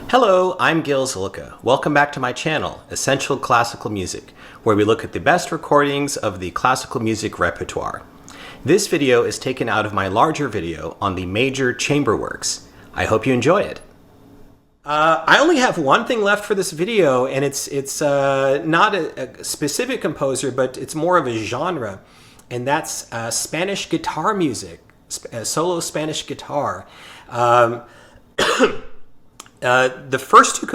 Hello, I'm Gil Zilkha. Welcome back to my channel, Essential Classical Music, where we look at the best recordings of the classical music repertoire. This video is taken out of my larger video on the major chamber works. I hope you enjoy it. I only have one thing left for this video, and it's not a specific composer, but it's more of a genre, and that's Spanish guitar music, solo Spanish guitar. The first two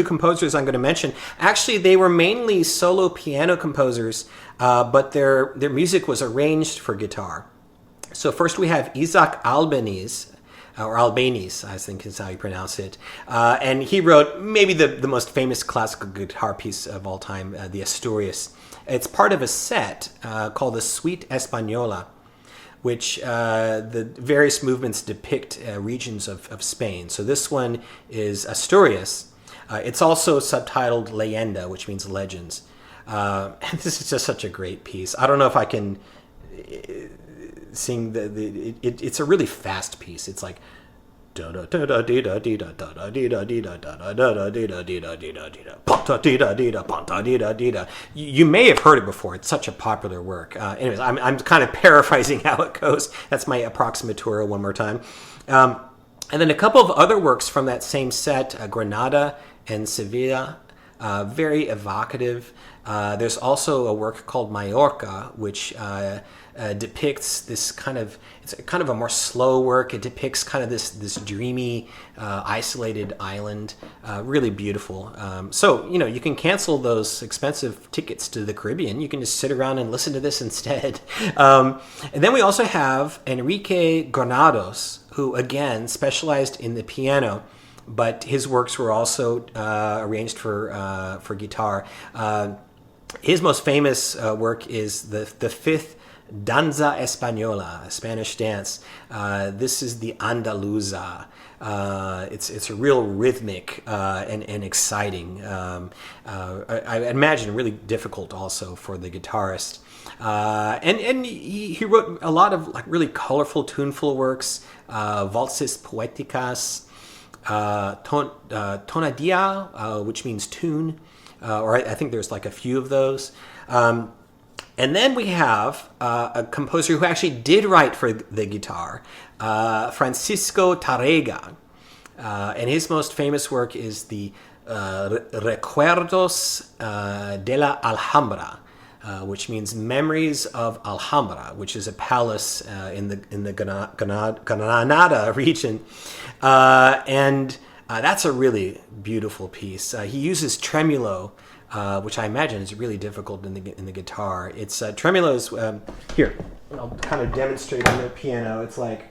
composers I'm going to mention, actually they were mainly solo piano composers, but their music was arranged for guitar. So first we have Isaac Albéniz, or Albéniz, I think is how you pronounce it. And he wrote maybe the most famous classical guitar piece of all time, the Asturias. It's part of a set called the Suite Española, which the various movements depict regions of Spain. So this one is Asturias. It's also subtitled Leyenda, which means legends. And this is just such a great piece. I don't know if I can sing it's a really fast piece. It's like you may have heard it before. It's such a popular work. Anyways, I'm kind of paraphrasing how it goes. That's my approximatura one more time. And then a couple of other works from that same set, Granada and Sevilla, very evocative. There's also a work called Mallorca, which depicts this it's kind of a more slow work. It depicts kind of this dreamy, isolated island. Really beautiful. So, you can cancel those expensive tickets to the Caribbean. You can just sit around and listen to this instead. And then we also have Enrique Granados, who again specialized in the piano, but his works were also arranged for guitar. His most famous work is the fifth Danza Española, a Spanish dance. This is the Andaluza. It's a real rhythmic and exciting. I imagine really difficult also for the guitarist. And he wrote a lot of really colorful, tuneful works, valses poéticas, tonadilla, which means tune, or I think there's a few of those. And then we have a composer who actually did write for the guitar, Francisco Tárrega. And his most famous work is the Recuerdos de la Alhambra, which means Memories of Alhambra, which is a palace in the Granada region. And that's a really beautiful piece. He uses tremolo, which I imagine is really difficult in the guitar. It's tremolo is here. I'll kind of demonstrate on the piano. It's like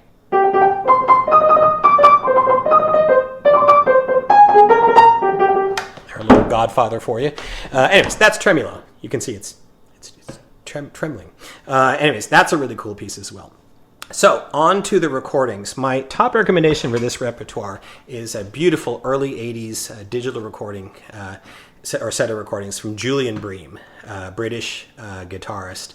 a little Godfather for you. Anyways, that's tremolo. You can see it's trembling. Anyways, that's a really cool piece as well. So, on to the recordings. My top recommendation for this repertoire is a beautiful early 80s digital recording set of recordings from Julian Bream, British guitarist.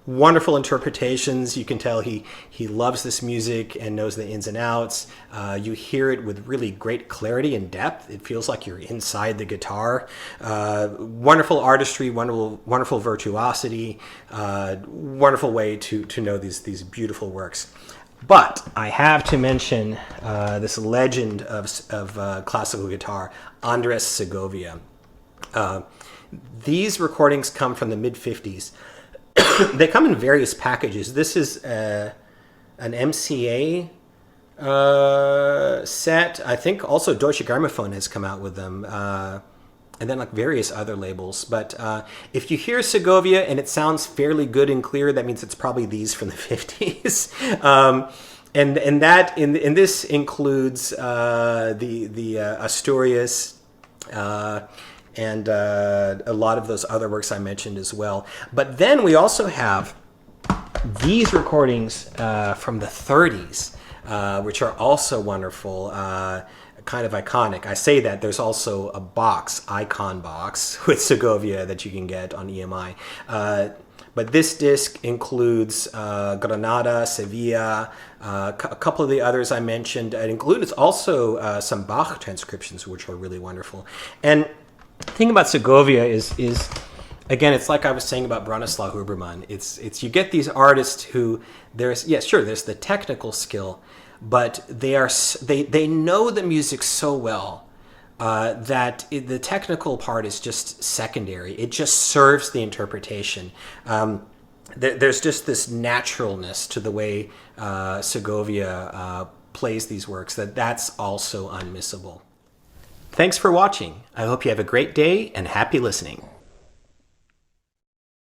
Wonderful interpretations. You can tell he loves this music and knows the ins and outs. You hear it with really great clarity and depth. It feels like you're inside the guitar. Wonderful artistry, wonderful virtuosity, wonderful way to know these beautiful works. But I have to mention this legend of classical guitar, Andres Segovia. These recordings come from the mid-50s. They come in various packages. This is an MCA set. I think also Deutsche Grammophon has come out with them. And then various other labels. But if you hear Segovia and it sounds fairly good and clear, that means it's probably these from the 50s. And that in this includes the Asturias and a lot of those other works I mentioned as well. But then we also have these recordings from the 30s, which are also wonderful. Kind of iconic. I say that there's also a icon box with Segovia that you can get on EMI. But this disc includes Granada, Sevilla, a couple of the others I mentioned. It includes also some Bach transcriptions, which are really wonderful. And the thing about Segovia is again, it's like I was saying about Bronislaw Huberman. It's you get these artists who there's the technical skill, but they know the music so well that the technical part is just secondary. It just serves the interpretation. There's just this naturalness to the way Segovia plays these works that's also unmissable. Thanks for watching. I hope you have a great day and happy listening.